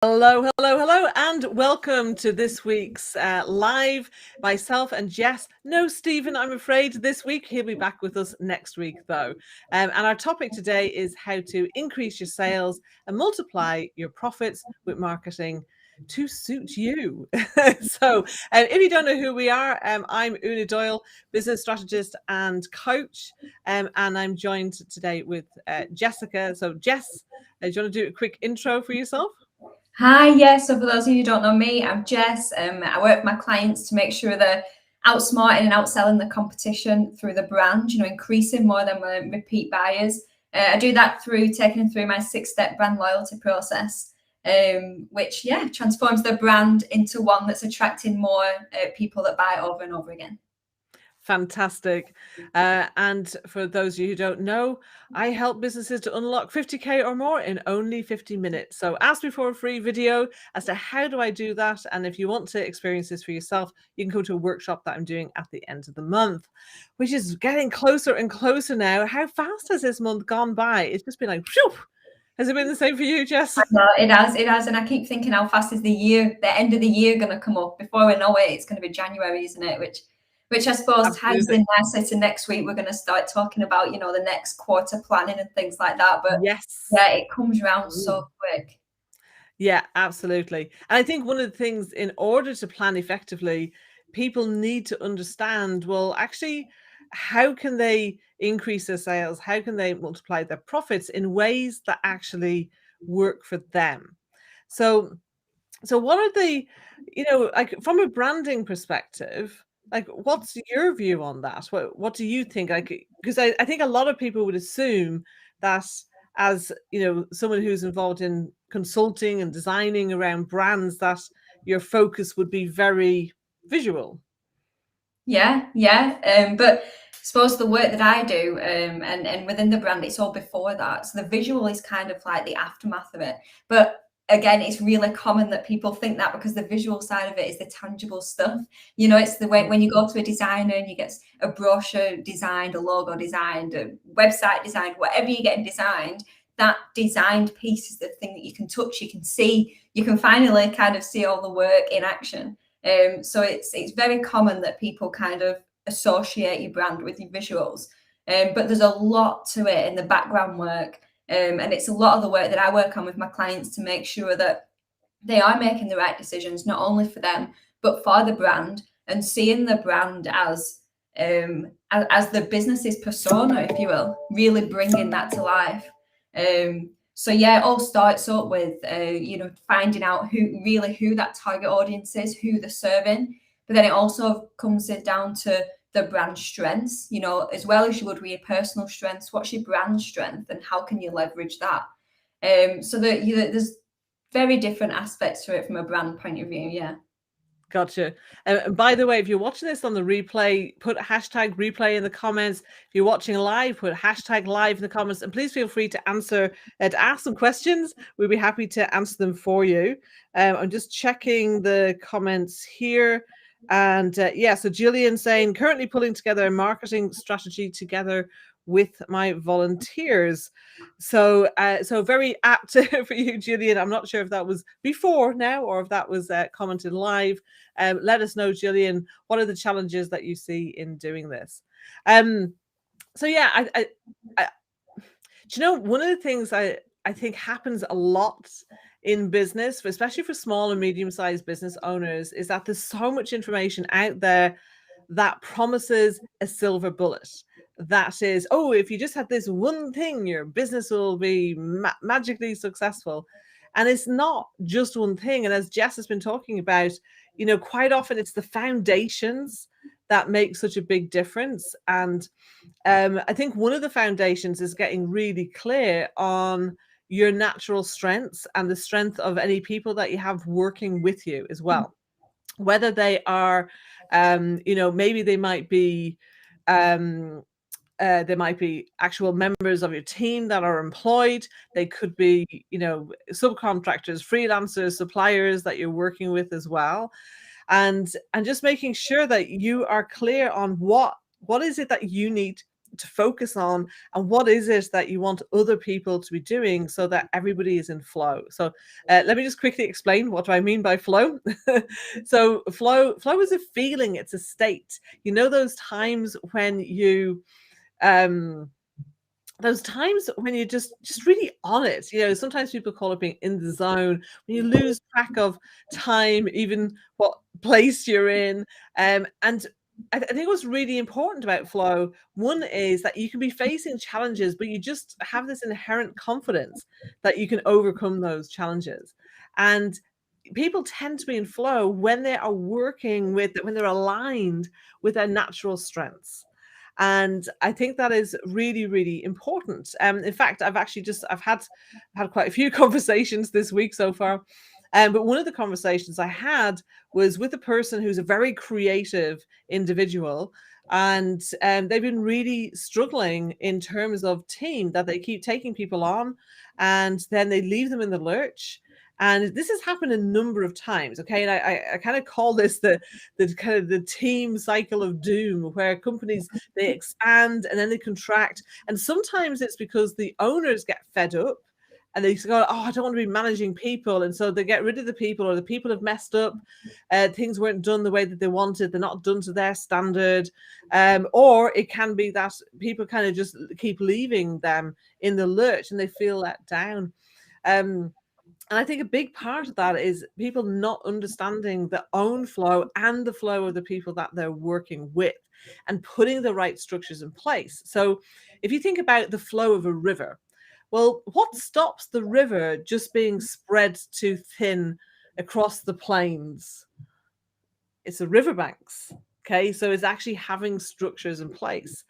Hello, and welcome to this week's live. Myself and Jess. No, Stephen, I'm afraid this week. He'll be back with us next week, though. And our topic today is how to increase your sales and multiply your profits with marketing to suit you. So, if you don't know who we are, I'm Una Doyle, business strategist and coach, and I'm joined today with Jessica. So, Jess, do you want to do a quick intro for yourself? Hi, yes. So for those of you who don't know me, I'm Jess. I work with my clients to make sure they're outsmarting and outselling the competition through the brand, increasing more than repeat buyers. I do that through taking them through my 6-step brand loyalty process, which, transforms the brand into one that's attracting more people that buy over and over again. Fantastic. And for those of you who don't know, I help businesses to unlock 50K or more in only 50 minutes. So ask me for a free video as to how do I do that. And if you want to experience this for yourself, you can go to a workshop that I'm doing at the end of the month, which is getting closer and closer now. How fast has this month gone by? It's just been like, phew. Has it been the same for you, Jess? No, it has. And I keep thinking, how fast is the end of the year going to come up? Before we know it, it's going to be January, isn't it? Which I suppose ties in nicely to next week. We're going to start talking about, the next quarter planning and things like that. But yes, yeah, it comes around so quick. Yeah, absolutely. And I think one of the things, in order to plan effectively, people need to understand, well, actually, how can they increase their sales? How can they multiply their profits in ways that actually work for them? So what are the, like from a branding perspective, like what's your view on that? What do you think? Like, because I think a lot of people would assume that, as someone who's involved in consulting and designing around brands, that your focus would be very visual. Yeah. But I suppose the work that I do, and within the brand, it's all before that. So the visual is kind of like the aftermath of it. But again, it's really common that people think that because the visual side of it is the tangible stuff. It's the way when you go to a designer and you get a brochure designed, a logo designed, a website designed, whatever you're getting designed, that designed piece is the thing that you can touch, you can see, you can finally kind of see all the work in action. So it's very common that people kind of associate your brand with your visuals. But there's a lot to it in the background work. And it's a lot of the work that I work on with my clients to make sure that they are making the right decisions, not only for them, but for the brand, and seeing the brand as the business's persona, if you will, really bringing that to life. So yeah, it all starts up with finding out who that target audience is, who they're serving, but then it also comes down to the brand strengths, as well as you would with your personal strengths. What's your brand strength and how can you leverage that? So that there's very different aspects to it from a brand point of view. Yeah. Gotcha. And by the way, if you're watching this on the replay, put hashtag replay in the comments. If you're watching live, put hashtag live in the comments, and please feel free to ask some questions. We'll be happy to answer them for you. I'm just checking the comments here. And so Gillian saying, currently pulling together a marketing strategy together with my volunteers. So very apt for you, Gillian. I'm not sure if that was before now or if that was commented live. Let us know, Gillian, what are the challenges that you see in doing this? So yeah, one of the things I think happens a lot in business, especially for small and medium-sized business owners, is that there's so much information out there that promises a silver bullet. That is, if you just have this one thing, your business will be magically successful. And it's not just one thing. And as Jess has been talking about, quite often it's the foundations that make such a big difference. And I think one of the foundations is getting really clear on your natural strengths and the strength of any people that you have working with you as well. Whether they are, maybe they might be actual members of your team that are employed. They could be, subcontractors, freelancers, suppliers that you're working with as well. And just making sure that you are clear on what is it that you need to focus on, and what is it that you want other people to be doing so that everybody is in flow. So let me just quickly explain what do I mean by flow. So flow is a feeling, it's a state. You know, those times when you those times when you're just really on it. You know, sometimes people call it being in the zone, when you lose track of time, even what place you're in. And I think what's really important about flow, one is that you can be facing challenges, but you just have this inherent confidence that you can overcome those challenges. And people tend to be in flow when they are working with, when they're aligned with their natural strengths. And I think that is really, really important. In fact, I've had quite a few conversations this week so far. But one of the conversations I had was with a person who's a very creative individual, and they've been really struggling in terms of team, that they keep taking people on and then they leave them in the lurch. And this has happened a number of times. Okay. And I kind of call this the kind of the team cycle of doom, where companies, they expand and then they contract. And sometimes it's because the owners get fed up and they go, oh, I don't want to be managing people. And so they get rid of the people, or the people have messed up. Things weren't done the way that they wanted. They're not done to their standard. Or it can be that people kind of just keep leaving them in the lurch and they feel let down. And I think a big part of that is people not understanding their own flow and the flow of the people that they're working with, and putting the right structures in place. So if you think about the flow of a river, well, what stops the river just being spread too thin across the plains? It's the riverbanks. Okay, so it's actually having structures in place.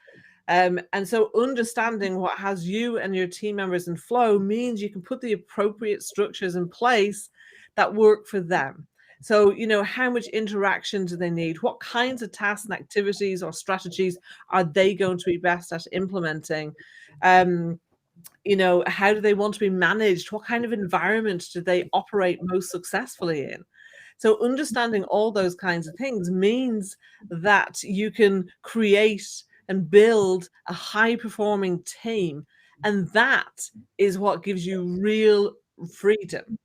And so understanding what has you and your team members in flow means you can put the appropriate structures in place that work for them. So, you know, how much interaction do they need? What kinds of tasks and activities or strategies are they going to be best at implementing? You know, how do they want to be managed? What kind of environment do they operate most successfully in? So understanding all those kinds of things means that you can create and build a high performing team. And that is what gives you real freedom.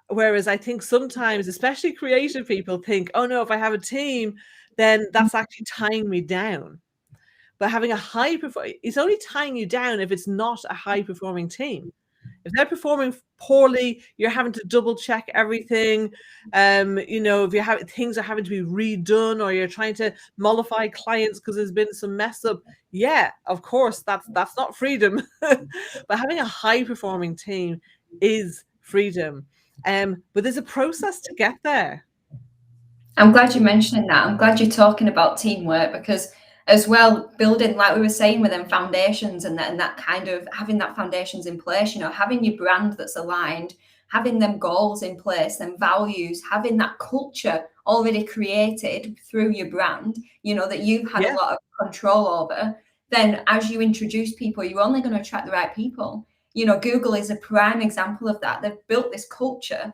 Whereas I think sometimes, especially creative people, think, oh no, if I have a team, then that's actually tying me down. But having a it's only tying you down if it's not a high performing team. If they're performing poorly, you're having to double check everything. You know, if you have things are having to be redone, or you're trying to mollify clients because there's been some mess up. Yeah, of course, that's not freedom. But having a high performing team is freedom. But there's a process to get there. I'm glad you're mentioning that. I'm glad you're talking about teamwork, because as well, building, like we were saying, with them foundations and that kind of having that foundations in place, you know, having your brand that's aligned, having them goals in place, them values, having that culture already created through your brand, you know, that you've had a lot of control over. Then as you introduce people, you're only going to attract the right people. You know, Google is a prime example of that. They've built this culture,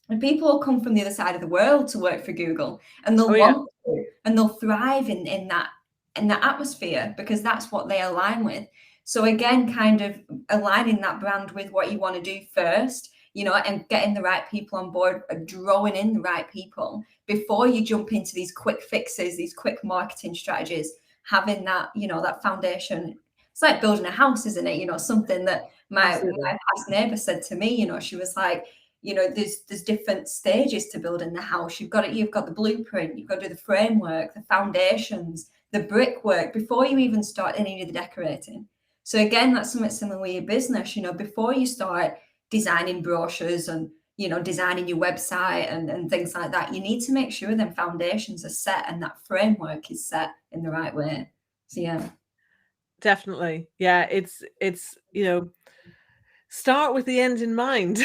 and people will come from the other side of the world to work for Google, and they'll want to, and they'll thrive in that atmosphere, because that's what they align with. So again, kind of aligning that brand with what you want to do first, you know, and getting the right people on board, drawing in the right people before you jump into these quick fixes, these quick marketing strategies. Having that, you know, that foundation. It's like building a house, isn't it? You know, something that my past neighbor said to me. You know, she was like, you know, there's different stages to building the house. You've got the blueprint, you've got to do the framework, the foundations, the brickwork before you even start any of the decorating. So again, that's something similar with your business. You know, before you start designing brochures and, you know, designing your website and things like that, you need to make sure them foundations are set and that framework is set in the right way. So yeah, definitely. Yeah, it's you know, start with the end in mind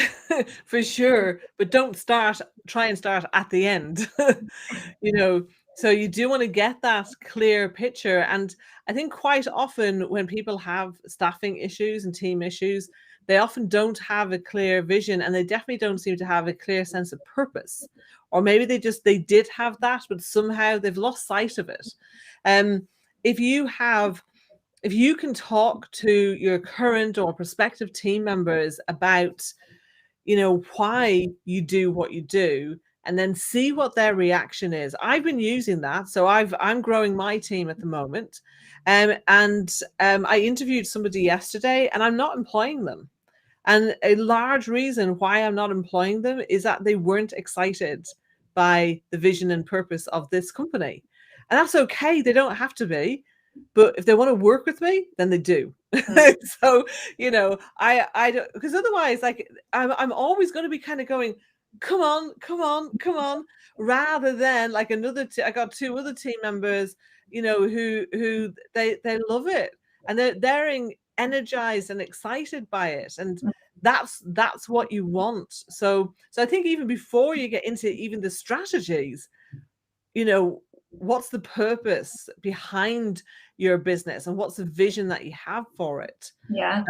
for sure, but don't try and start at the end. You know, so you do want to get that clear picture. And I think quite often when people have staffing issues and team issues, they often don't have a clear vision, and they definitely don't seem to have a clear sense of purpose. Or maybe they did have that, but somehow they've lost sight of it. If you have if you can talk to your current or prospective team members about, why you do what you do, and then see what their reaction is. I've been using that. So I'm growing my team at the moment. And I interviewed somebody yesterday, and I'm not employing them. And a large reason why I'm not employing them is that they weren't excited by the vision and purpose of this company. And that's okay. They don't have to be. But if they want to work with me, then they do. So, I don't, because otherwise, like, I'm always going to be kind of going, come on, come on, come on, rather than like I got two other team members, who they love it, and they're energized and excited by it, and that's what you want. So I think even before you get into even the strategies, what's the purpose behind your business, and what's the vision that you have for it? Yeah.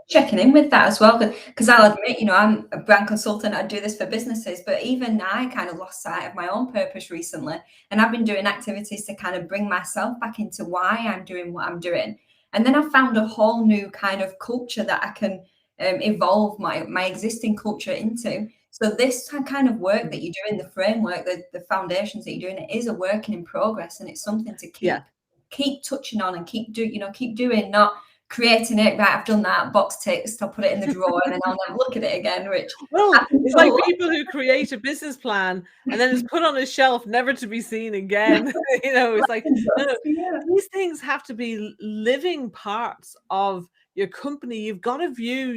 Checking in with that as well, because I'll admit, I'm a brand consultant. I do this for businesses, but even I kind of lost sight of my own purpose recently. And I've been doing activities to kind of bring myself back into why I'm doing what I'm doing. And then I found a whole new kind of culture that I can evolve my existing culture into. So this kind of work that you're doing, the framework, the foundations that you're doing, it is a working in progress, and it's something to keep touching on and keep doing, not creating it. Right, I've done that, box ticked, I'll put it in the drawer, and then I'll never look at it again. Which it's like people who create a business plan and then it's put on a shelf, never to be seen again. It's like, no, these things have to be living parts of your company. You've got to view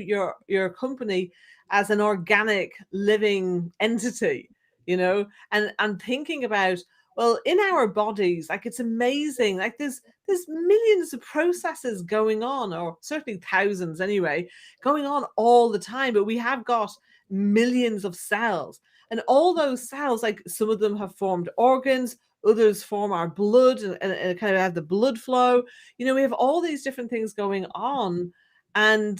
your company as an organic living entity, and thinking about, well, in our bodies, like, it's amazing. Like, there's millions of processes going on, or certainly thousands anyway, going on all the time. But we have got millions of cells, and all those cells, like, some of them have formed organs, others form our blood, and kind of have the blood flow. We have all these different things going on, and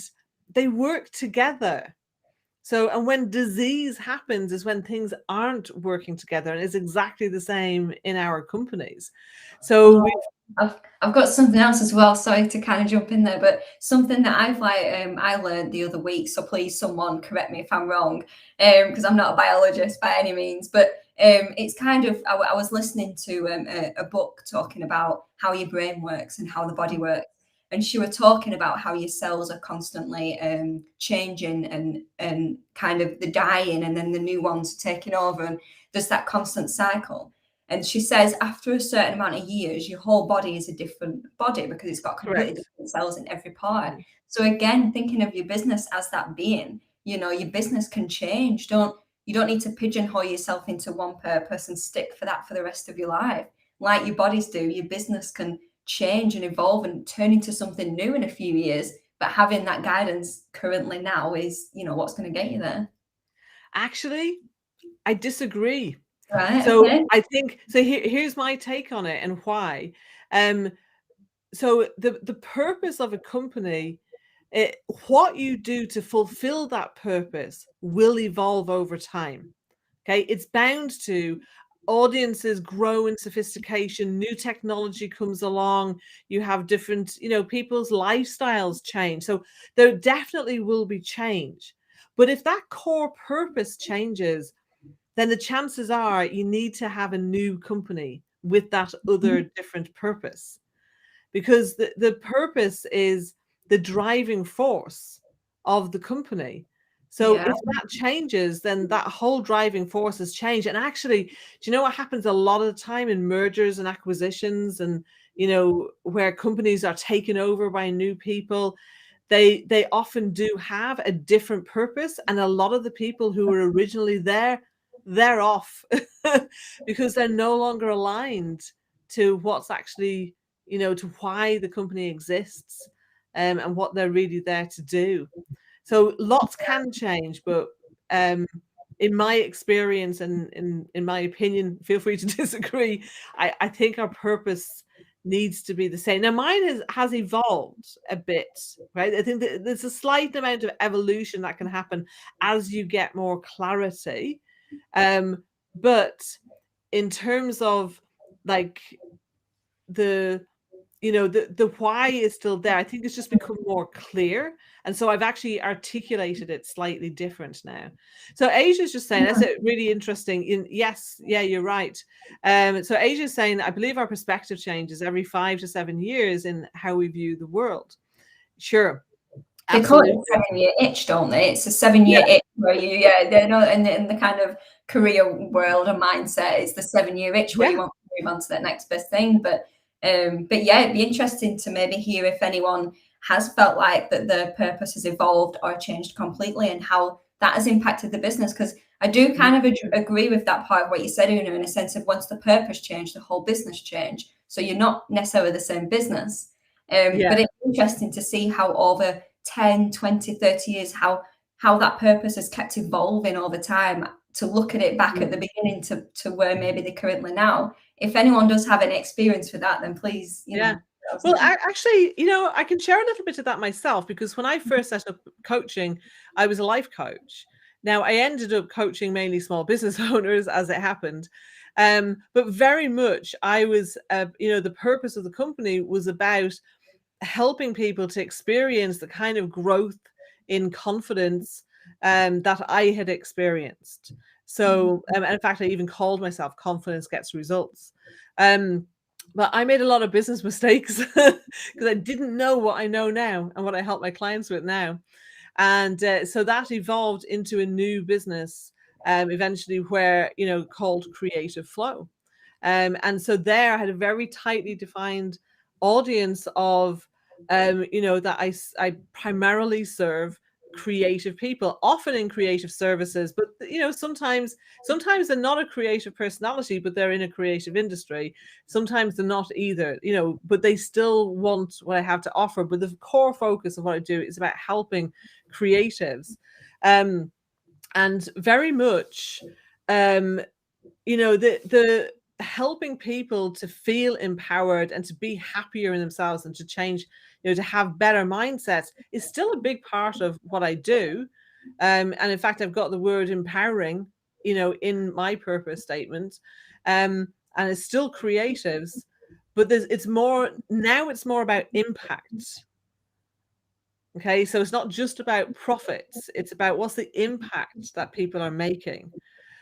they work together. So, and when disease happens is when things aren't working together, and it's exactly the same in our companies. So I've got something else as well. Sorry to kind of jump in there, but something that I learned the other week. So please, someone correct me if I'm wrong, because I'm not a biologist by any means. But it's kind of, I was listening to a book talking about how your brain works and how the body works. And she was talking about how your cells are constantly changing and kind of the dying, and then the new ones taking over, and there's that constant cycle. And she says after a certain amount of years, your whole body is a different body because it's got completely different cells in every part. So again, thinking of your business as that being, your business can change. You don't need to pigeonhole yourself into one purpose and stick for that for the rest of your life. Like your bodies do, your business can change and evolve and turn into something new in a few years. But having that guidance currently now is, what's going to get you there. Actually, I disagree. Right. So okay. I think, so here's my take on it and why. So the purpose of a company, what you do to fulfill that purpose will evolve over time. Okay, it's bound to. Audiences grow in sophistication, new technology comes along, you have different, people's lifestyles change. So there definitely will be change. But if that core purpose changes, then the chances are you need to have a new company with that other different purpose, because the purpose is the driving force of the company. So if that changes, then that whole driving force has changed. And actually, do you know what happens a lot of the time in mergers and acquisitions, and where companies are taken over by new people? They often do have a different purpose, and a lot of the people who were originally there, they're off because they're no longer aligned to what's actually, to why the company exists, and what they're really there to do. So lots can change, but in my experience and in my opinion, feel free to disagree, I think our purpose needs to be the same. Now, mine has evolved a bit, right? I think that there's a slight amount of evolution that can happen as you get more clarity. But in terms of like the the why is still there. I think it's just become more clear. And so I've actually articulated it slightly different now. So Asia's just saying, that's really interesting. Yes, yeah, you're right. So Asia's saying, I believe our perspective changes every 5 to 7 years in how we view the world. Sure. They call it Absolutely. a 7-year itch, don't they? It's a 7-year itch where they're not in the kind of career world and mindset. It's the 7-year itch where you want to move on to the next best thing. But yeah, it'd be interesting to maybe hear if anyone has felt like that their purpose has evolved or changed completely and how that has impacted the business. Because I do kind of agree with that part of what you said, Una, in a sense of once the purpose changed, the whole business changed. So you're not necessarily the same business. But it's interesting to see how over 10, 20, 30 years, how that purpose has kept evolving over time, to look at it back at the beginning to where maybe they're currently now. If anyone does have any experience with that, then please, know. Well, actually, I can share a little bit of that myself, because when I first set up coaching, I was a life coach. Now, I ended up coaching mainly small business owners, as it happened. But very much I was, the purpose of the company was about helping people to experience the kind of growth in confidence that I had experienced. So, and in fact, I even called myself Confidence Gets Results. But I made a lot of business mistakes because I didn't know what I know now and what I help my clients with now. And so that evolved into a new business eventually, where, called Creative Flow. And so there I had a very tightly defined audience of, that I primarily serve creative people, often in creative services, but sometimes they're not a creative personality, but they're in a creative industry. Sometimes they're not either, but they still want what I have to offer. But the core focus of what I do is about helping creatives, and very much, the helping people to feel empowered and to be happier in themselves and to change, to have better mindsets is still a big part of what I do. And in fact, I've got the word empowering, in my purpose statement. And it's still creatives, but it's more about impact. Okay, so it's not just about profits, it's about what's the impact that people are making.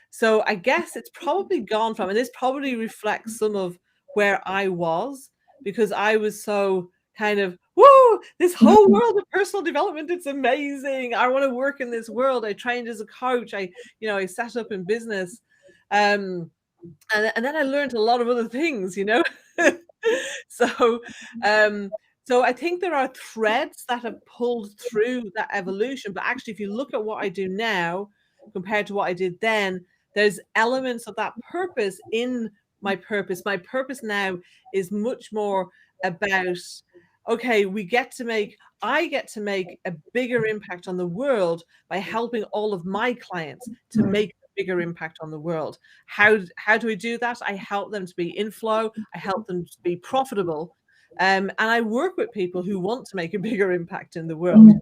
So I guess it's probably gone from, and this probably reflects some of where I was, because I was so kind of, whoa, this whole world of personal development, it's amazing. I want to work in this world. I trained as a coach. I set up in business. And then I learned a lot of other things, So, so I think there are threads that have pulled through that evolution. But actually, if you look at what I do now compared to what I did then, there's elements of that purpose in my purpose. My purpose now is much more about, okay, I get to make a bigger impact on the world by helping all of my clients to make a bigger impact on the world. How do we do that? I help them to be in flow. I help them to be profitable. And I work with people who want to make a bigger impact in the world.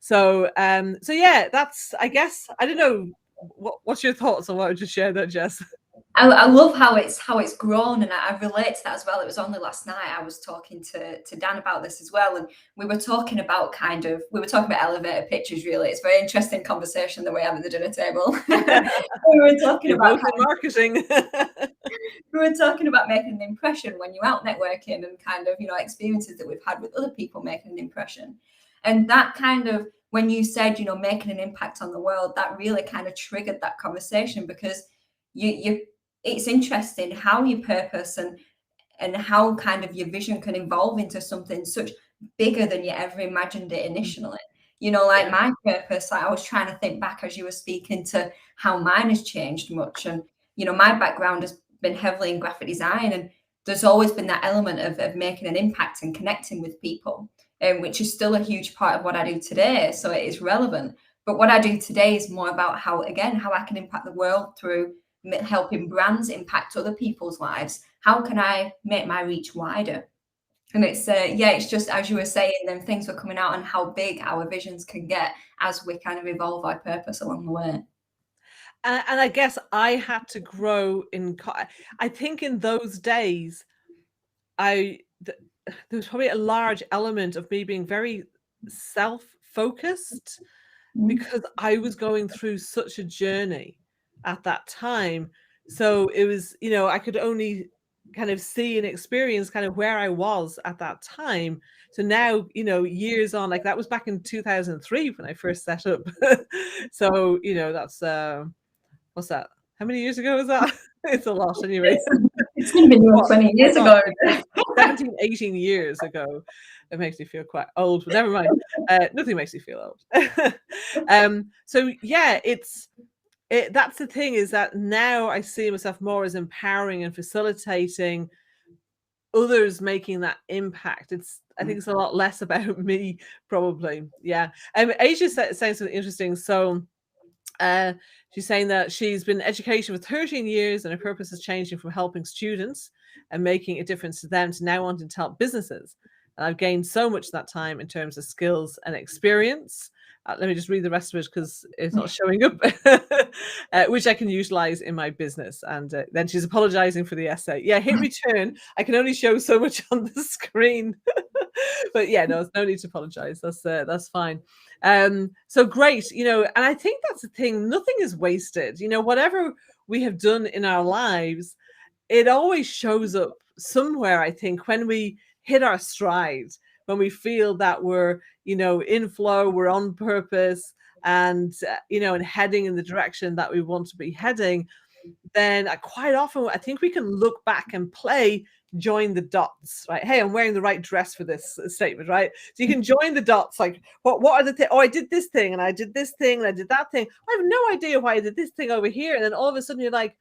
So, yeah, that's, I guess, I don't know. What's your thoughts on what I just shared there, Jess? I love how it's grown, and I relate to that as well. It was only last night I was talking to Dan about this as well, and we were talking about elevator pitches. Really, it's a very interesting conversation that we have at the dinner table. We were talking about marketing. We were talking about making an impression when you're out networking, and kind of experiences that we've had with other people making an impression, and that kind of, when you said making an impact on the world, that really kind of triggered that conversation, because you it's interesting how your purpose and how kind of your vision can evolve into something such bigger than you ever imagined it initially. My purpose, I was trying to think back as you were speaking to how mine has changed much. And, my background has been heavily in graphic design, and there's always been that element of making an impact and connecting with people, which is still a huge part of what I do today. So it is relevant. But what I do today is more about how I can impact the world through helping brands impact other people's lives. How can I make my reach wider? And it's it's just, as you were saying, then things were coming out on how big our visions can get as we kind of evolve our purpose along the way. And I guess I had to grow I think in those days, there was probably a large element of me being very self-focused because I was going through such a journey at that time. So it was, I could only kind of see and experience kind of where I was at that time. So now, years on, like that was back in 2003 when I first set up. So, that's what's that? How many years ago was that? It's a lot anyway. It's going to be near 20 years ago. 17, 18 years ago. It makes me feel quite old, but never mind. Nothing makes me feel old. So yeah, that's the thing, is that now I see myself more as empowering and facilitating others making that impact. I think it's a lot less about me, probably. Yeah. Asia's saying something interesting. So she's saying that she's been in education for 13 years and her purpose is changing from helping students and making a difference to them to now wanting to help businesses. And I've gained so much that time in terms of skills and experience. Let me just read the rest of it because it's not showing up, which I can utilize in my business. And then she's apologizing for the essay. Yeah, hit return. I can only show so much on the screen. But yeah, no, no need to apologize. That's fine. So great, and I think that's the thing. Nothing is wasted. Whatever we have done in our lives, it always shows up somewhere, I think, when we hit our stride, when we feel that we're, in flow, we're on purpose, and, and heading in the direction that we want to be heading, then quite often I think we can look back and play join the dots, right? Hey, I'm wearing the right dress for this statement, right? So you can join the dots, like what are the things? Oh, I did this thing and I did this thing and I did that thing. I have no idea why I did this thing over here. And then all of a sudden you're like,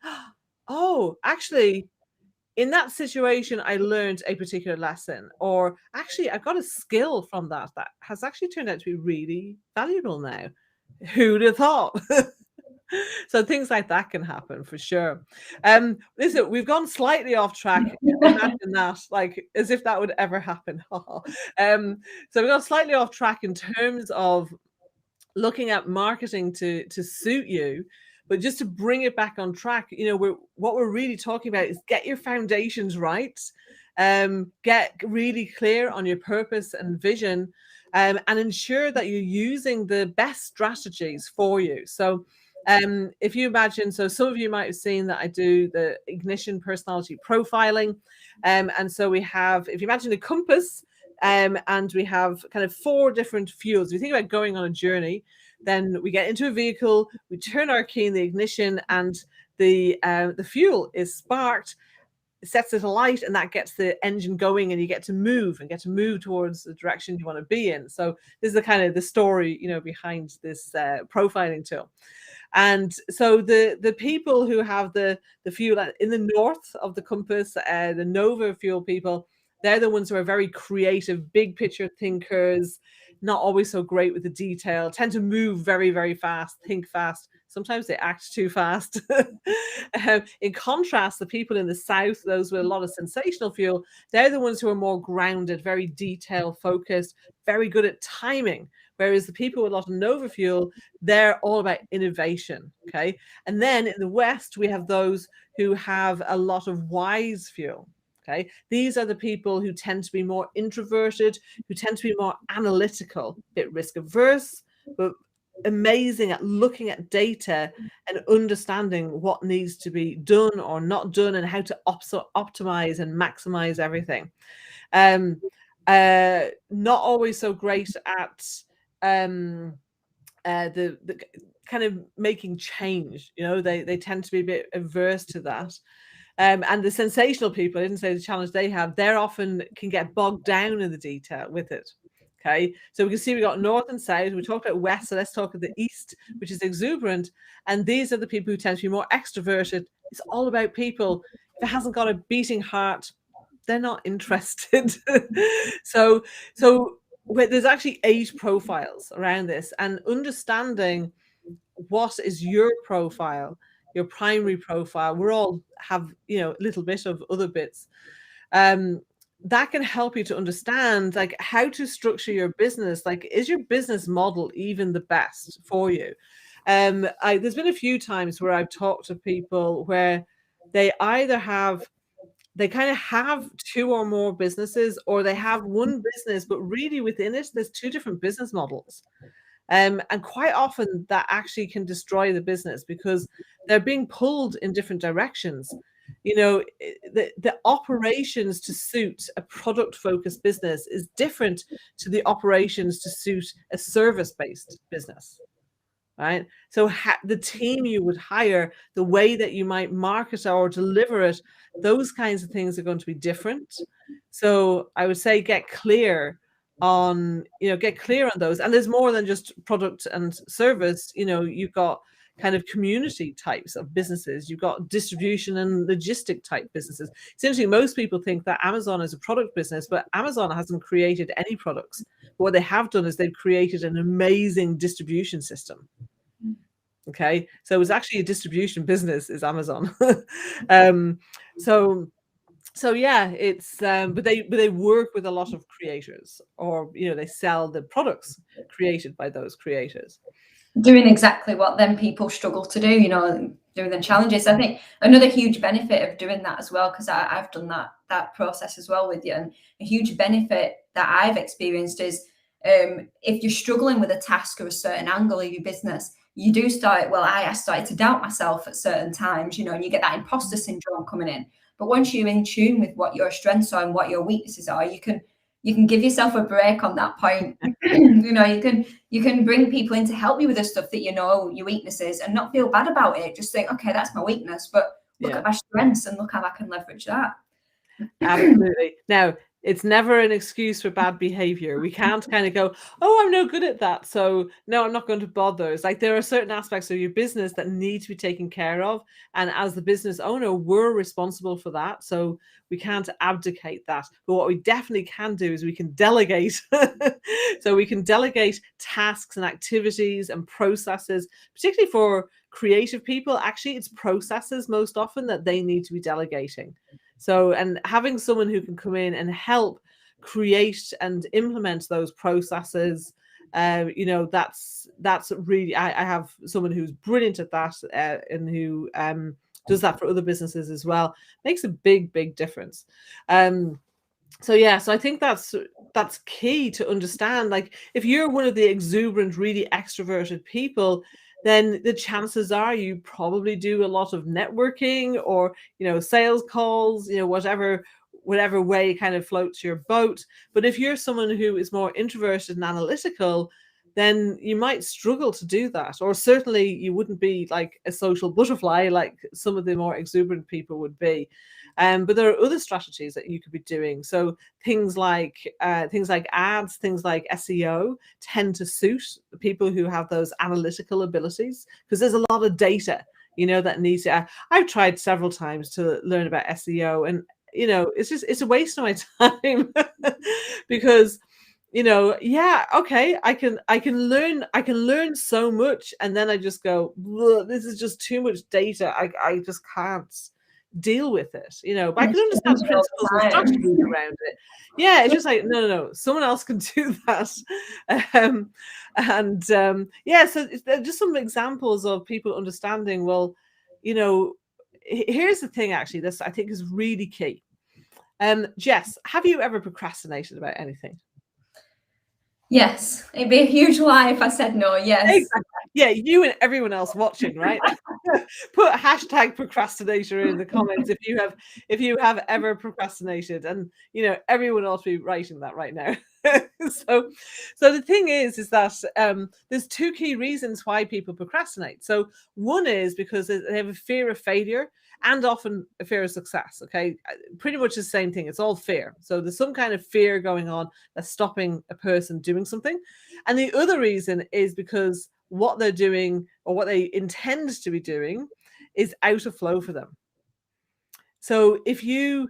oh, actually, in that situation, I learned a particular lesson, or actually I got a skill from that has actually turned out to be really valuable now. Who'd have thought? So things like that can happen for sure. Listen, we've gone slightly off track. Imagine that, like as if that would ever happen. So we've gone slightly off track in terms of looking at marketing to suit you. But just to bring it back on track, what we're really talking about is get your foundations right, get really clear on your purpose and vision, and ensure that you're using the best strategies for you. So if you imagine, so some of you might have seen that I do the Ignition personality profiling. And so we have, if you imagine a compass, and we have kind of 4 different fuels. If you think about going on a journey, then we get into a vehicle, we turn our key in the ignition, and the fuel is sparked, sets it alight, and that gets the engine going, and you get to move towards the direction you want to be in. So this is the kind of the story, behind this profiling tool. And so the people who have the fuel in the north of the compass, the Nova fuel people, they're the ones who are very creative, big picture thinkers, not always so great with the detail, tend to move very, very fast, think fast. Sometimes they act too fast. In contrast, the people in the south, those with a lot of sensational fuel, they're the ones who are more grounded, very detail focused, very good at timing. Whereas the people with a lot of Nova fuel, they're all about innovation. Okay. And then in the West, we have those who have a lot of wise fuel. Okay. These are the people who tend to be more introverted, who tend to be more analytical, a bit risk averse, but amazing at looking at data and understanding what needs to be done or not done, and how to optimize and maximize everything. Not always so great at the kind of making change. They tend to be a bit averse to that. And the sensational people, I didn't say the challenge they have, they're often can get bogged down in the detail with it. Okay, so we can see we got north and south. We talked about west, so let's talk about the east, which is exuberant. And these are the people who tend to be more extroverted. It's all about people. If it hasn't got a beating heart, they're not interested. So there's actually 8 profiles around this, and understanding what is your profile, your primary profile. We all have, a little bit of other bits. That can help you to understand like how to structure your business. Like, is your business model even the best for you? There's been a few times where I've talked to people where they either have they kind of have two or more businesses, or they have one business, but really within it, there's two different business models. And quite often that actually can destroy the business because they're being pulled in different directions. The operations to suit a product focused business is different to the operations to suit a service based business. Right. So the team you would hire, the way that you might market or deliver it, those kinds of things are going to be different. So I would say get clear on those. And there's more than just product and service. You've got kind of community types of businesses. You've got distribution and logistic type businesses. Essentially, most people think that Amazon is a product business, but Amazon hasn't created any products. But what they have done is they've created an amazing distribution system. Okay, so it's actually a distribution business is Amazon. So yeah, it's but they work with a lot of creators, or they sell the products created by those creators. Doing exactly what then people struggle to do, doing the challenges. I think another huge benefit of doing that as well, because I've done that process as well with you, and a huge benefit that I've experienced is if you're struggling with a task or a certain angle of your business, you do start, well, I started to doubt myself at certain times, and you get that imposter syndrome coming in. But once you're in tune with what your strengths are and what your weaknesses are, you can give yourself a break on that point. You can bring people in to help you with the stuff that your weaknesses, and not feel bad about it. Just think, okay, that's my weakness, but look at my strengths and look how I can leverage that. Absolutely. Now, it's never an excuse for bad behavior. We can't kind of go, oh, I'm no good at that, so no, I'm not going to bother. It's like there are certain aspects of your business that need to be taken care of. And as the business owner, we're responsible for that. So we can't abdicate that. But what we definitely can do is we can delegate. So we can delegate tasks and activities and processes, particularly for creative people. Actually, it's processes most often that they need to be delegating. So, and having someone who can come in and help create and implement those processes, that's really, I have someone who's brilliant at that, and who does that for other businesses as well. Makes a big difference. So I think that's key to understand. Like, if you're one of the exuberant, really extroverted people, then the chances are you probably do a lot of networking or sales calls, whatever way kind of floats your boat. But if you're someone who is more introverted and analytical, then you might struggle to do that, or certainly you wouldn't be like a social butterfly like some of the more exuberant people would be. But there are other strategies that you could be doing. So things like ads, things like SEO tend to suit people who have those analytical abilities, because there's a lot of data, that needs to. I've tried several times to learn about SEO, and it's a waste of my time because okay, I can learn so much, and then I just go, this is just too much data. I just can't deal with it, but I can understand the principles and strategies around it. Yeah, it's just like, no, someone else can do that. So just some examples of people understanding, well, here's the thing, actually, this I think is really key. Jess, have you ever procrastinated about anything? Yes, it'd be a huge lie if I said no. Yes. Exactly. Yeah, you and everyone else watching, right? Put hashtag procrastinator in the comments if you have ever procrastinated, and everyone else be writing that right now. So the thing is that there's two key reasons why people procrastinate. So one is because they have a fear of failure, and often a fear of success. Okay, pretty much the same thing. It's all fear. So there's some kind of fear going on that's stopping a person doing something. And the other reason is because what they're doing, or what they intend to be doing, is out of flow for them. So if you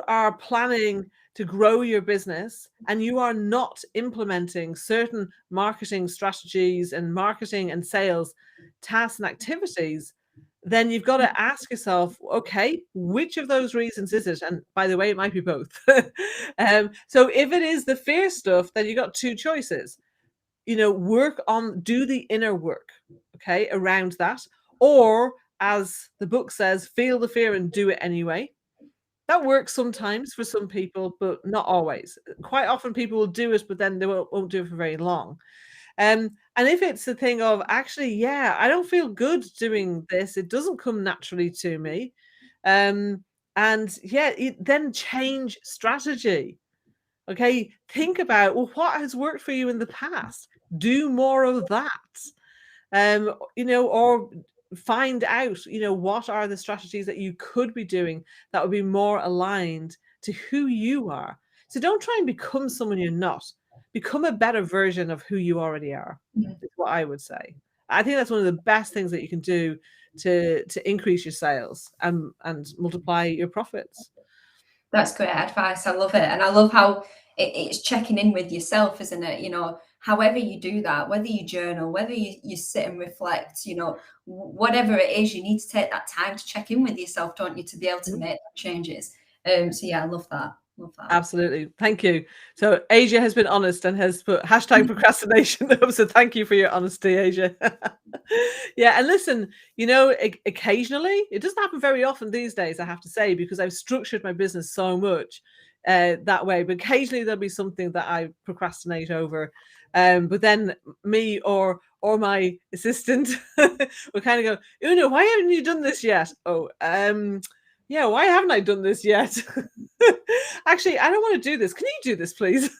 are planning to grow your business and you are not implementing certain marketing strategies and marketing and sales tasks and activities, then you've got to ask yourself, okay, which of those reasons is it? And by the way, it might be both. So if it is the fear stuff, then you got two choices. Do the inner work, okay, around that, or, as the book says, feel the fear and do it anyway. That works sometimes for some people, but not always. Quite often people will do it, but then they won't do it for very long. And if it's a thing of actually, yeah, I don't feel good doing this, it doesn't come naturally to me. And yeah, then change strategy. Okay, think about, well, what has worked for you in the past? Do more of that. Or find out, what are the strategies that you could be doing that would be more aligned to who you are. So don't try and become someone you're not. Become a better version of who you already are, is what I would say. I think that's one of the best things that you can do to increase your sales and multiply your profits. That's great advice. I love it. And I love how it's checking in with yourself, isn't it? However you do that, whether you journal, whether you sit and reflect, whatever it is, you need to take that time to check in with yourself, don't you, to be able to make changes. So yeah, I love that. Love that. Absolutely. Thank you. So Asia has been honest and has put hashtag procrastination up. So thank you for your honesty, Asia. Yeah. And listen, occasionally, it doesn't happen very often these days, I have to say, because I've structured my business so much that way. But occasionally there'll be something that I procrastinate over. But then me or my assistant will kind of go, Una, why haven't you done this yet? Oh, yeah, why haven't I done this yet? Actually, I don't want to do this. Can you do this, please?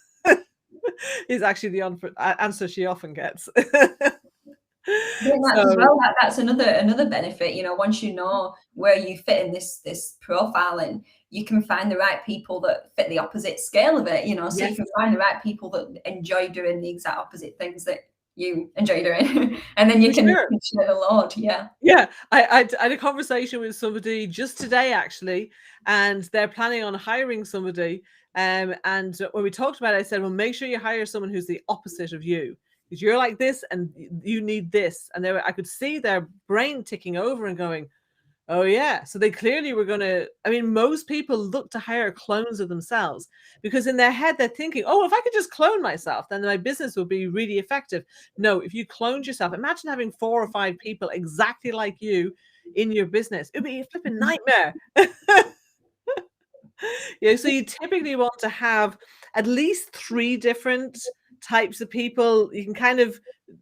Is actually the answer she often gets. I think that's as well. That's another benefit. Once you know where you fit in this profile, and you can find the right people that fit the opposite scale of it. So you can find the right people that enjoy doing the exact opposite things that you enjoy doing, and then you can share the load. Yeah. I had a conversation with somebody just today, actually, and they're planning on hiring somebody. And when we talked about it, I said, well, make sure you hire someone who's the opposite of you, because you're like this and you need this. And I could see their brain ticking over and going, oh, yeah. So they clearly were going to, most people look to hire clones of themselves, because in their head, they're thinking, oh, if I could just clone myself, then my business would be really effective. No, if you cloned yourself, imagine having 4 or 5 people exactly like you in your business. It'd be a flipping nightmare. Yeah, so you typically want to have at least 3 different types of people. You can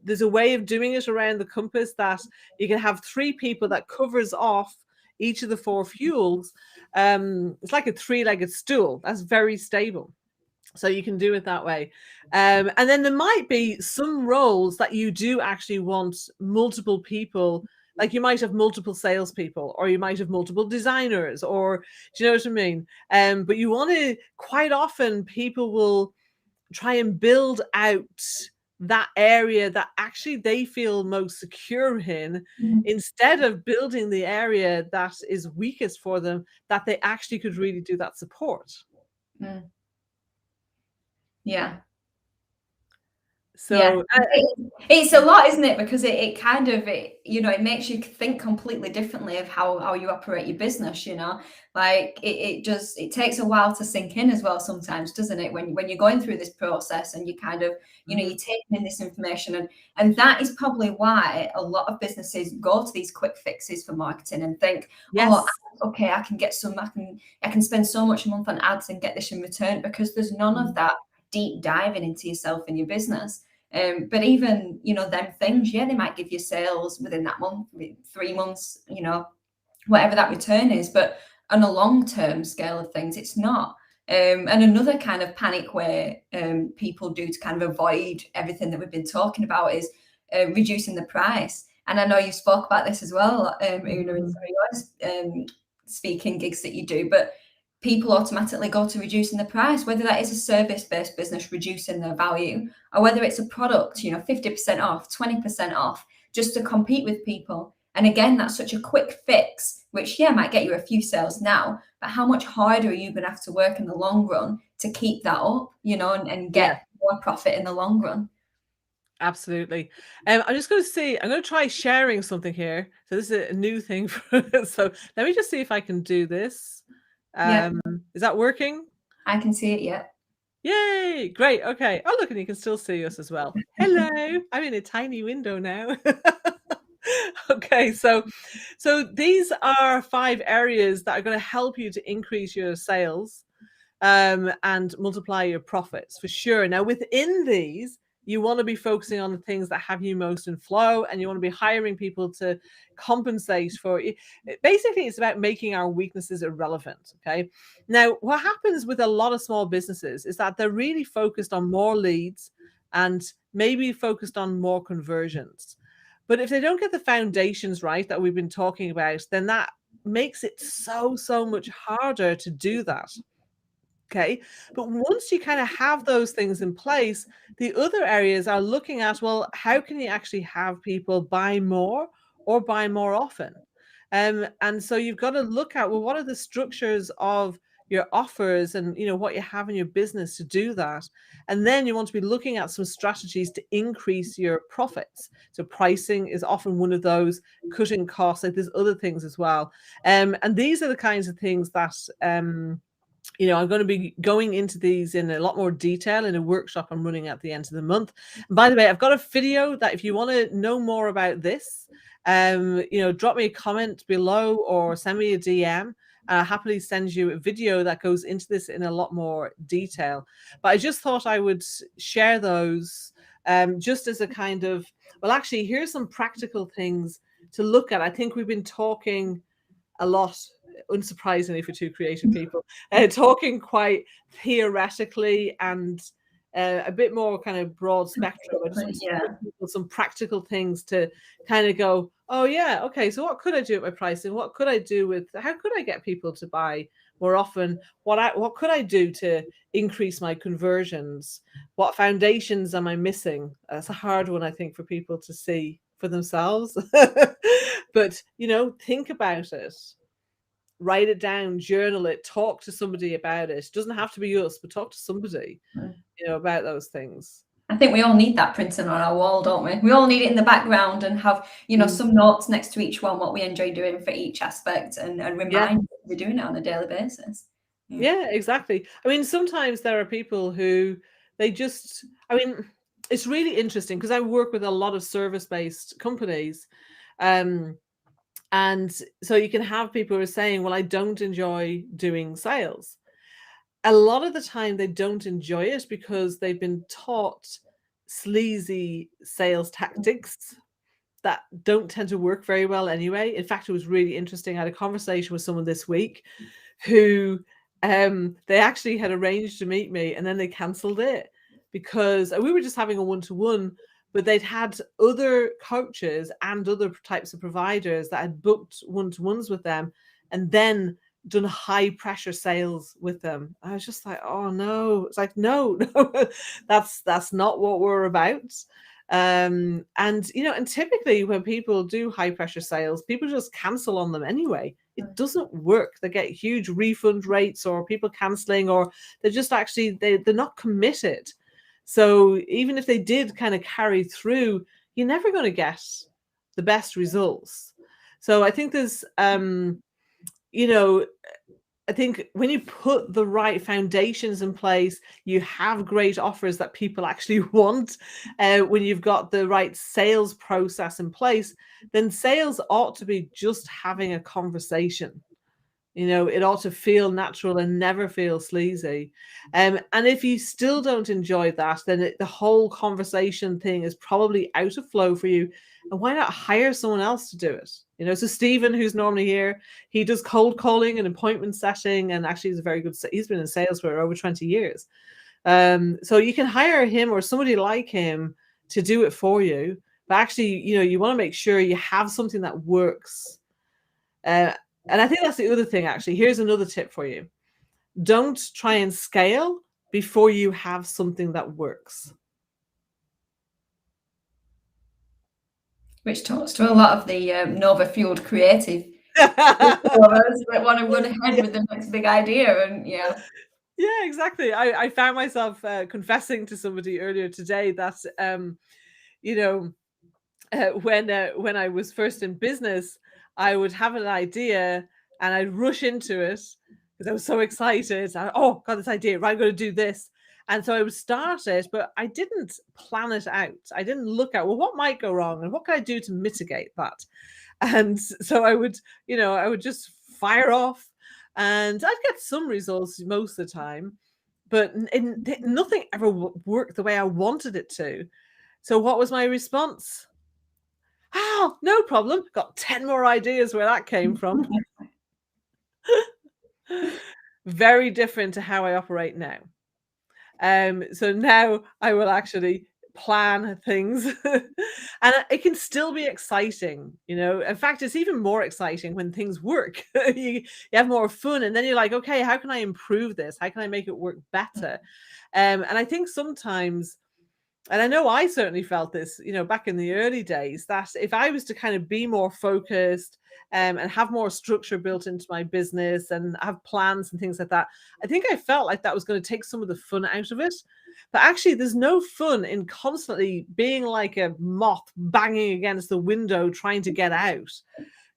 there's a way of doing it around the compass that you can have 3 people that covers off each of the 4 fuels. It's like a 3-legged stool. That's very stable. So you can do it that way. And then there might be some roles that you do actually want multiple people. Like you might have multiple salespeople, or you might have multiple designers, or do you know what I mean? But you want to, quite often people will try and build out that area that actually they feel most secure in, instead of building the area that is weakest for them, that they actually could really do that support. Yeah. So it's a lot, isn't it? Because it kind of it makes you think completely differently of how you operate your business. Like it takes a while to sink in as well sometimes, doesn't it? When you're going through this process and you kind of you're taking in this information, and that is probably why a lot of businesses go to these quick fixes for marketing and think, oh, okay, I can spend so much a month on ads and get this in return, because there's none of that deep diving into yourself and your business. But even, them things, they might give you sales within that month, 3 months, whatever that return is. But on a long-term scale of things, it's not. And another kind of panic where people do to kind of avoid everything that we've been talking about is reducing the price. And I know you spoke about this as well, Una, in some of your speaking gigs that you do, but people automatically go to reducing the price, whether that is a service-based business reducing their value, or whether it's a product, 50% off, 20% off, just to compete with people. And again, that's such a quick fix, which might get you a few sales now, but how much harder are you going to have to work in the long run to keep that up, and get more profit in the long run? Absolutely. I'm just going to see, I'm going to try sharing something here. So this is a new thing for us. So let me just see if I can do this. Is that working? I can see it, yeah. Yay! Great. Okay. Oh, look, and you can still see us as well. Hello. I'm in a tiny window now. Okay, so these are 5 areas that are going to help you to increase your sales and multiply your profits for sure. Now, within these, you want to be focusing on the things that have you most in flow, and you want to be hiring people to compensate for it. Basically, it's about making our weaknesses irrelevant. Okay. Now, what happens with a lot of small businesses is that they're really focused on more leads and maybe focused on more conversions. But if they don't get the foundations right that we've been talking about, then that makes it so much harder to do that. Okay. But once you kind of have those things in place, the other areas are looking at, well, how can you actually have people buy more or buy more often? And so you've got to look at, well, what are the structures of your offers and what you have in your business to do that. And then you want to be looking at some strategies to increase your profits. So pricing is often one of those, cutting costs, like there's other things as well. And these are the kinds of things that I'm going to be going into these in a lot more detail in a workshop I'm running at the end of the month. And by the way, I've got a video that if you want to know more about this, drop me a comment below or send me a DM. I'll happily send you a video that goes into this in a lot more detail. But I just thought I would share those just as a kind of, well, actually, here's some practical things to look at. I think we've been talking a lot, unsurprisingly for two creative people, talking quite theoretically and a bit more kind of broad spectrum. I just want to give people some practical things to kind of go, oh yeah, okay, so what could I do with my pricing? What could I do with, how could I get people to buy more often? What could I do to increase my conversions? What foundations am I missing? That's a hard one, I think, for people to see for themselves. But think about it, write it down, journal it, talk to somebody about it. It doesn't have to be us, but talk to somebody about those things. I think we all need that printed on our wall, don't we? We all need it in the background and have, some notes next to each one, what we enjoy doing for each aspect, and remind we're doing it on a daily basis. Yeah, exactly. I mean, sometimes there are people who it's really interesting because I work with a lot of service-based companies. And so you can have people who are saying, well, I don't enjoy doing sales. A lot of the time they don't enjoy it because they've been taught sleazy sales tactics that don't tend to work very well anyway. In fact, it was really interesting. I had a conversation with someone this week who they actually had arranged to meet me and then they cancelled it because we were just having a one-to-one, but they'd had other coaches and other types of providers that had booked one-to-ones with them and then done high pressure sales with them. I was just like, oh no. It's like, no, that's not what we're about. And typically when people do high pressure sales, people just cancel on them anyway. It doesn't work. They get huge refund rates or people canceling, or they're just actually they're not committed. So even if they did kind of carry through, you're never going to get the best results. So I think there's I think when you put the right foundations in place, you have great offers that people actually want. When you've got the right sales process in place, then sales ought to be just having a conversation. It ought to feel natural and never feel sleazy. And if you still don't enjoy that, then the whole conversation thing is probably out of flow for you. And why not hire someone else to do it? So Stephen, who's normally here, he does cold calling and appointment setting, and actually he's he's been in sales for over 20 years. So you can hire him or somebody like him to do it for you. But actually, you want to make sure you have something that works. And I think that's the other thing, actually. Here's another tip for you. Don't try and scale before you have something that works. Which talks to a lot of the Nova-fueled creative that want to run ahead with the next big idea. And yeah, exactly. I found myself confessing to somebody earlier today that, when I was first in business, I would have an idea and I'd rush into it because I was so excited. Oh God, this idea, right? I'm going to do this. And so I would start it, but I didn't plan it out. I didn't look at, well, what might go wrong and what can I do to mitigate that? And so I would, I would just fire off, and I'd get some results most of the time, but nothing ever worked the way I wanted it to. So what was my response? Oh, no problem. Got 10 more ideas where that came from. Very different to how I operate now. So now I will actually plan things and it can still be exciting. In fact, it's even more exciting when things work. you have more fun, and then you're like, okay, how can I improve this? How can I make it work better? And I think sometimes, and I know I certainly felt this, back in the early days, that if I was to kind of be more focused, and have more structure built into my business and have plans and things like that, I think I felt like that was going to take some of the fun out of it. But actually, there's no fun in constantly being like a moth banging against the window trying to get out.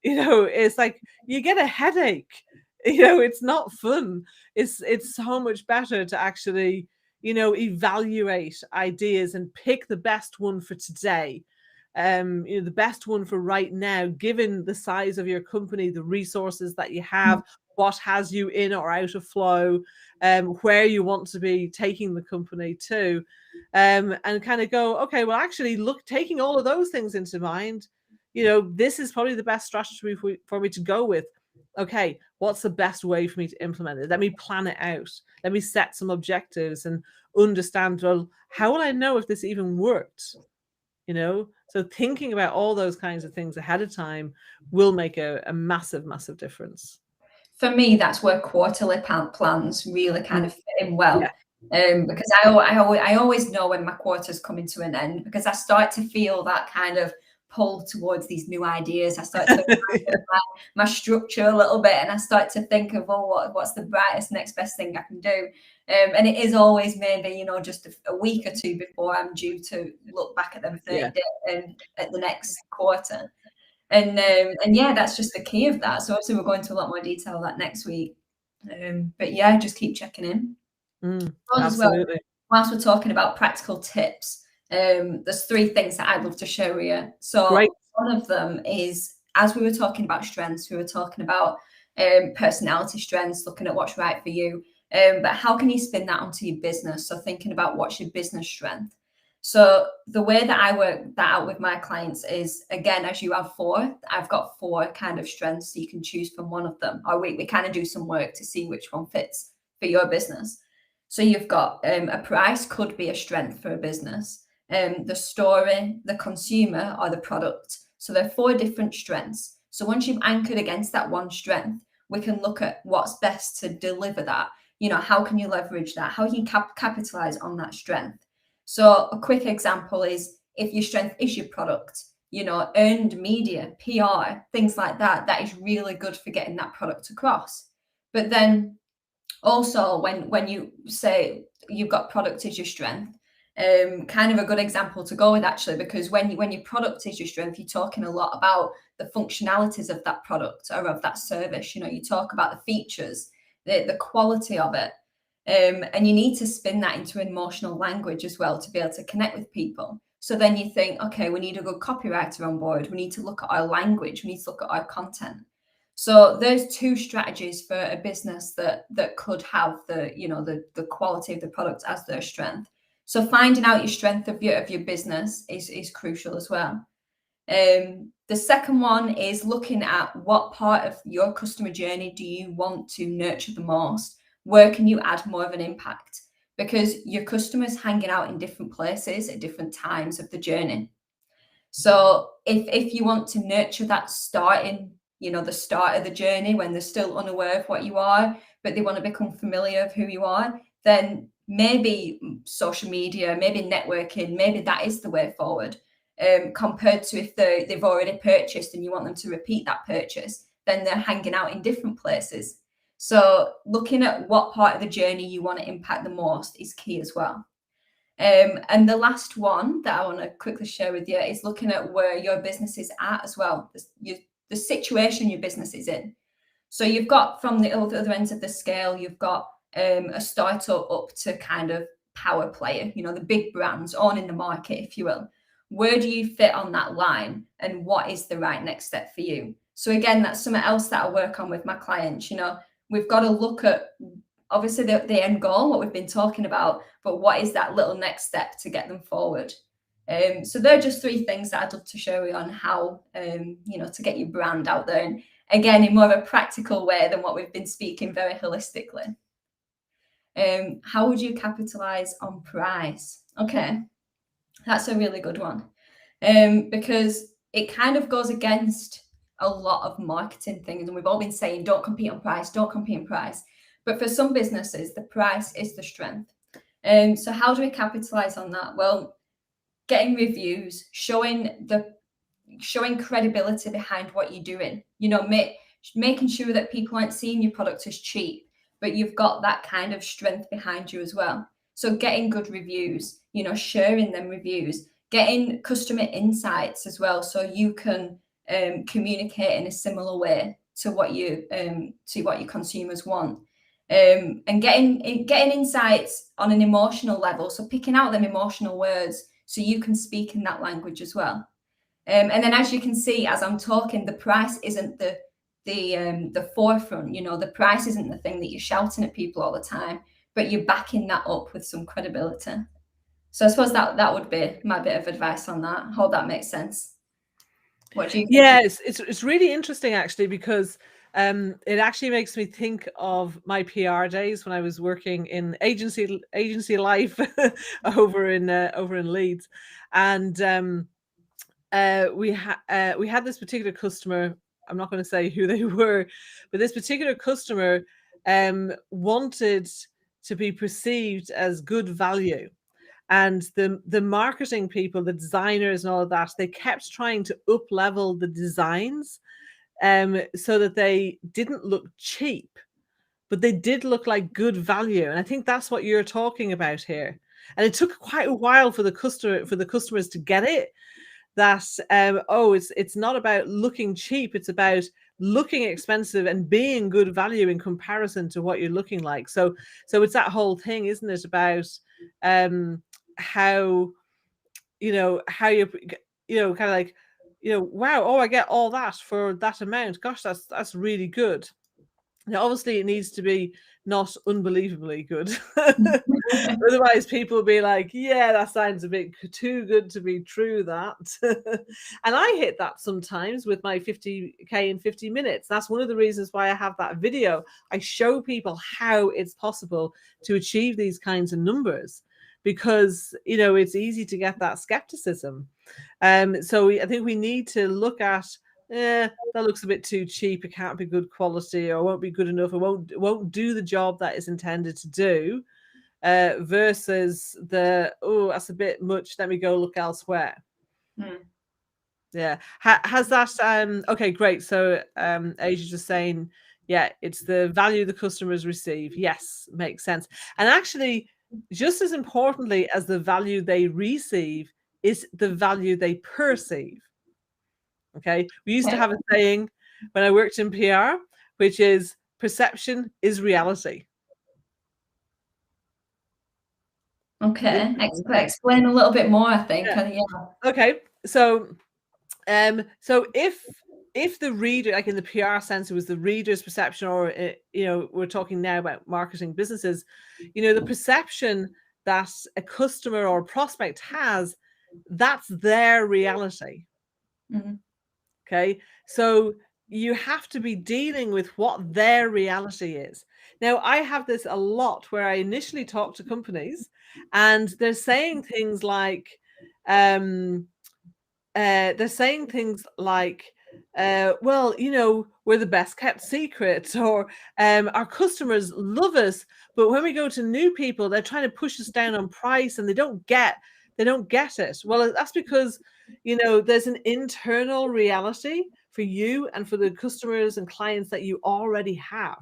It's like you get a headache. It's not fun. It's so much better to actually, evaluate ideas and pick the best one for today. The best one for right now, given the size of your company, the resources that you have, what has you in or out of flow, where you want to be taking the company to, and kind of go, okay, well, actually, look, taking all of those things into mind, this is probably the best strategy for me to go with. Okay, what's the best way for me to implement it? Let me plan it out. Let me set some objectives and understand, well, how will I know if this even worked? So thinking about all those kinds of things ahead of time will make a massive, massive difference. For me, that's where quarterly plans really kind of fit in well. Yeah. Because I always know when my quarter's coming to an end, because I start to feel that kind of pull towards these new ideas. I start to my structure a little bit, and I start to think of, what's the brightest next best thing I can do. And it is always maybe, just a week or two before I'm due to look back at them 30 days at the next quarter. And yeah, that's just the key of that. So obviously we'll go into a lot more detail of that next week. But yeah, just keep checking in. Absolutely. Whilst we're talking about practical tips, there's 3 things that I'd love to share with you. So Great. one of them is, as we were talking about strengths, we were talking about personality strengths, looking at what's right for you. But how can you spin that onto your business? So thinking about what's your business strength. So the way that I work that out with my clients is, again, as you have 4, I've got 4 kind of strengths, so you can choose from one of them. Or we kind of do some work to see which one fits for your business. So you've got a price could be a strength for a business, the story, the consumer, or the product. So there are 4 different strengths. So once you've anchored against that one strength, we can look at what's best to deliver that. How can you leverage that? How can you capitalize on that strength? So a quick example is, if your strength is your product, earned media, PR, things like that, that is really good for getting that product across. But then also when you say you've got product as your strength, kind of a good example to go with, actually, because when your product is your strength, you're talking a lot about the functionalities of that product or of that service. You talk about the features, the quality of it. And you need to spin that into emotional language as well to be able to connect with people. So then you think, okay, we need a good copywriter on board. We need to look at our language. We need to look at our content. So there's 2 strategies for a business that could have the quality of the product as their strength. So finding out your strength of your business is crucial as well. The second one is looking at what part of your customer journey do you want to nurture the most? Where can you add more of an impact? Because your customers hanging out in different places at different times of the journey. So if you want to nurture that starting, the start of the journey when they're still unaware of what you are, but they want to become familiar of who you are, then maybe social media, maybe networking, maybe that is the way forward. Compared to if they've already purchased and you want them to repeat that purchase, then they're hanging out in different places. So looking at what part of the journey you want to impact the most is key as well. And the last one that I want to quickly share with you is looking at where your business is at as well, the situation your business is in. So you've got, from the other ends of the scale, you've got a startup up to kind of power player, you know, the big brands owning the market, if you will. Where do you fit on that line, and what is the right next step for you? So again, that's something else that I work on with my clients. You know, we've got to look at obviously the end goal, what we've been talking about, but what is that little next step to get them forward? So they're just 3 things that I'd love to show you on how, you know, to get your brand out there. And again, in more of a practical way than what we've been speaking very holistically. How would you capitalize on price? Okay, that's a really good one, because it kind of goes against a lot of marketing things. And we've all been saying, don't compete on price, don't compete on price. But for some businesses, the price is the strength. So how do we capitalize on that? Well, getting reviews, showing credibility behind what you're doing. You know, making sure that people aren't seeing your product as cheap, but you've got that kind of strength behind you as well. So getting good reviews, you know, sharing them reviews, getting customer insights as well, so you can communicate in a similar way to what your consumers want. And getting insights on an emotional level, so picking out them emotional words so you can speak in that language as well. And then, as you can see, as I'm talking, the price isn't the forefront. You know, the price isn't the thing that you're shouting at people all the time, but you're backing that up with some credibility. So I suppose that would be my bit of advice on that. I hope that makes sense. What do you think? Yeah, it's really interesting actually, because it actually makes me think of my PR days when I was working in agency life over in Leeds, and we had this particular customer. I'm not going to say who they were, but this particular customer wanted to be perceived as good value. And the marketing people, the designers and all of that, they kept trying to up level the designs so that they didn't look cheap, but they did look like good value. And I think that's what you're talking about here. And it took quite a while for the customers to get it, that it's not about looking cheap, it's about looking expensive and being good value in comparison to what you're looking like. So it's that whole thing, isn't it, about how you kind of like, wow, oh, I get all that for that amount, gosh, that's really good. Now, obviously, it needs to be not unbelievably good. Otherwise, people will be like, yeah, that sounds a bit too good to be true, that. And I hit that sometimes with my 50K in 50 minutes. That's one of the reasons why I have that video. I show people how it's possible to achieve these kinds of numbers, because, it's easy to get that skepticism. So I think we need to look at, that looks a bit too cheap, it can't be good quality, or won't be good enough, it won't do the job that is intended to do, versus that's a bit much, let me go look elsewhere. Yeah. Has that okay, great. So Asia's just saying, yeah, it's the value the customers receive. Yes, makes sense. And actually, just as importantly as the value they receive is the value they perceive. Okay, we used to have a saying when I worked in PR, which is perception is reality. Okay, explain a little bit more, I think. Yeah. Okay, so if the reader, like in the PR sense, it was the reader's perception, or we're talking now about marketing businesses, the perception that a customer or a prospect has, that's their reality. Okay, so you have to be dealing with what their reality is. Now, I have this a lot where I initially talk to companies and they're saying things like, well, we're the best kept secret, or our customers love us, but when we go to new people, they're trying to push us down on price and they don't get it. Well, that's because there's an internal reality for you and for the customers and clients that you already have.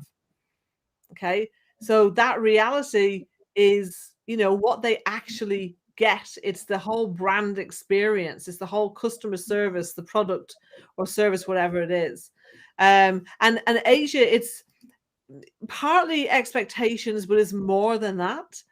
Okay, so that reality is what they actually get. It's the whole brand experience, it's the whole customer service, the product or service, whatever it is. And Asia, it's partly expectations, but it's more than that,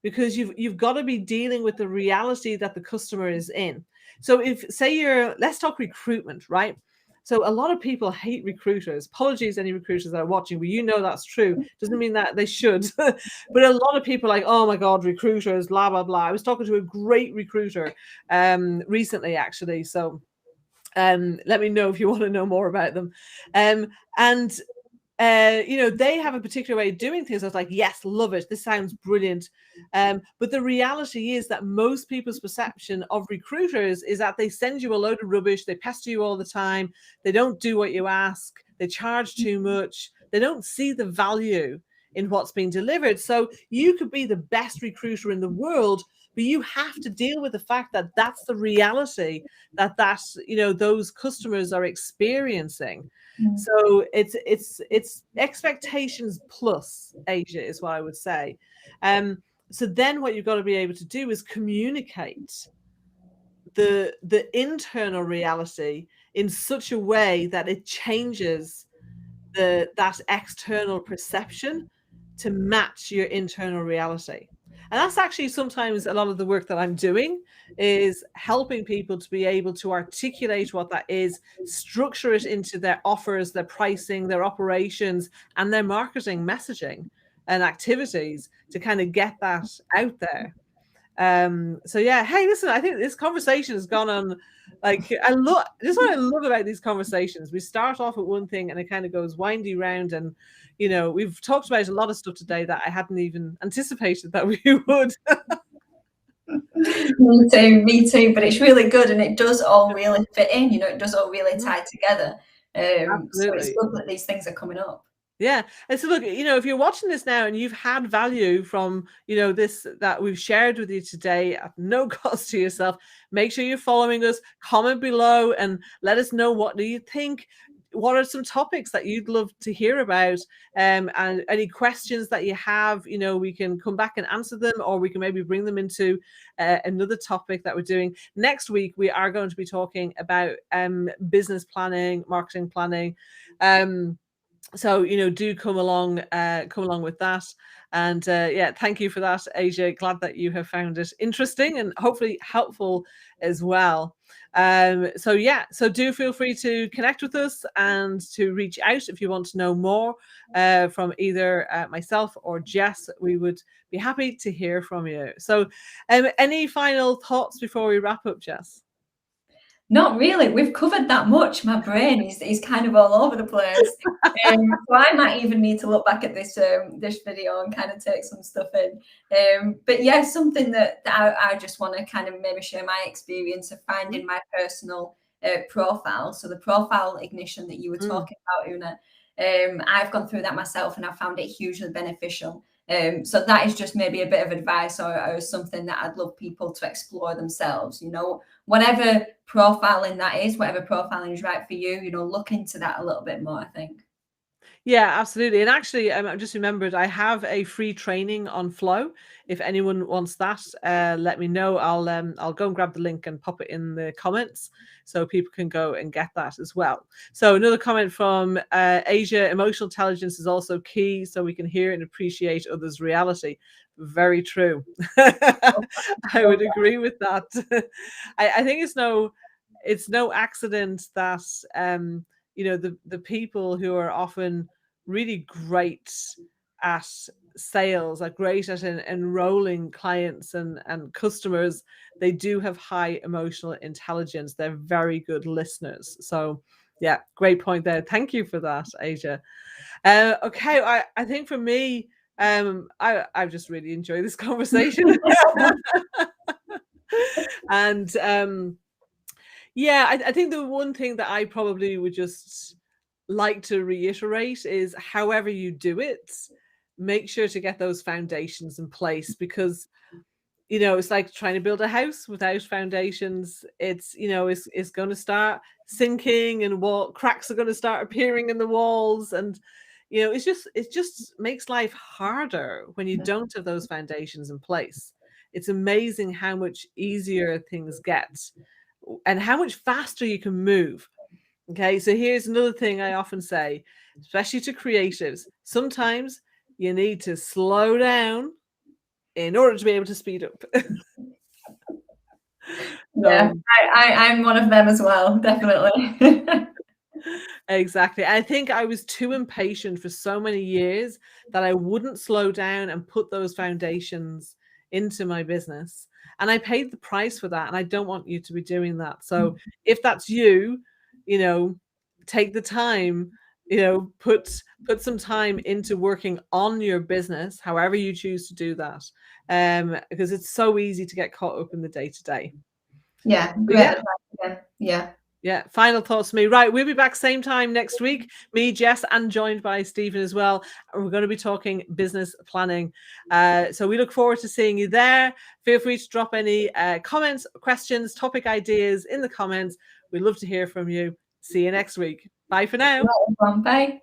because you've got to be dealing with the reality that the customer is in. So if, say, let's talk recruitment, right? So a lot of people hate recruiters. Apologies, any recruiters that are watching, but you know that's true. Doesn't mean that they should. But a lot of people are like, oh my God, recruiters, blah, blah, blah. I was talking to a great recruiter recently, actually. So let me know if you want to know more about them. And they have a particular way of doing things. I was like, yes, love it. This sounds brilliant. But the reality is that most people's perception of recruiters is that they send you a load of rubbish. They pester you all the time. They don't do what you ask. They charge too much. They don't see the value in what's being delivered. So you could be the best recruiter in the world, but you have to deal with the fact that that's the reality that those customers are experiencing. So it's expectations plus, Asia, is what I would say. So then what you've got to be able to do is communicate the internal reality in such a way that it changes that external perception to match your internal reality. And that's actually sometimes a lot of the work that I'm doing, is helping people to be able to articulate what that is, structure it into their offers, their pricing, their operations, and their marketing messaging and activities to kind of get that out there. So yeah, hey, listen, I think this conversation has gone on. Like, this is what I love about these conversations. We start off with one thing and it kind of goes windy round, and we've talked about a lot of stuff today that I hadn't even anticipated that we would. Me too, but it's really good, and it does all really fit in, it does all really tie together. So it's good that these things are coming up. Yeah. And so look, if you're watching this now and you've had value from, this that we've shared with you today at no cost to yourself, make sure you're following us, comment below and let us know, what do you think? What are some topics that you'd love to hear about? And any questions that you have, we can come back and answer them, or we can maybe bring them into another topic that we're doing. Next week, we are going to be talking about business planning, marketing planning. So do come along with that. And thank you for that, Asia. Glad that you have found it interesting and hopefully helpful as well. So do feel free to connect with us and to reach out if you want to know more from either myself or Jess. We would be happy to hear from you. So any final thoughts before we wrap up, Jess? Not really. We've covered that much. My brain is kind of all over the place. So I might even need to look back at this video and kind of take some stuff in. But yeah, something that I just want to kind of maybe share my experience of finding my personal profile. So the profile ignition that you were talking about, Una, I've gone through that myself and I found it hugely beneficial. So that is just maybe a bit of advice or something that I'd love people to explore themselves. Whatever profiling that is, whatever profiling is right for you, look into that a little bit more, I think. Yeah, absolutely. And actually, I just remembered I have a free training on flow. If anyone wants that, let me know. I'll go and grab the link and pop it in the comments so people can go and get that as well. So another comment from Asia: emotional intelligence is also key, so we can hear and appreciate others' reality. Very true. I would agree with that. I think it's no accident that the people who are often really great at sales, are great at enrolling clients and customers, they do have high emotional intelligence. They're very good listeners. So yeah, great point there. Thank you for that, Asia. Okay, I think for me, I've just really enjoyed this conversation. And I think the one thing that I probably would just like to reiterate is, however you do it, make sure to get those foundations in place, because it's like trying to build a house without foundations. It's going to start sinking, and cracks are going to start appearing in the walls, and it just makes life harder when you don't have those foundations in place. It's amazing how much easier things get and how much faster you can move. Okay, so here's another thing I often say, especially to creatives: sometimes you need to slow down in order to be able to speed up. Yeah, I'm one of them as well, definitely. Exactly. I think I was too impatient for so many years that I wouldn't slow down and put those foundations into my business. And I paid the price for that. And I don't want you to be doing that. So if that's you, you know, take the time, you know, put some time into working on your business, however you choose to do that. Because it's so easy to get caught up in the day-to-day. Yeah, great advice. Yeah. Yeah, final thoughts for me. Right, we'll be back same time next week. Me, Jess, and joined by Stephen as well. And we're going to be talking business planning. So we look forward to seeing you there. Feel free to drop any comments, questions, topic ideas in the comments. We'd love to hear from you. See you next week. Bye for now. Bye.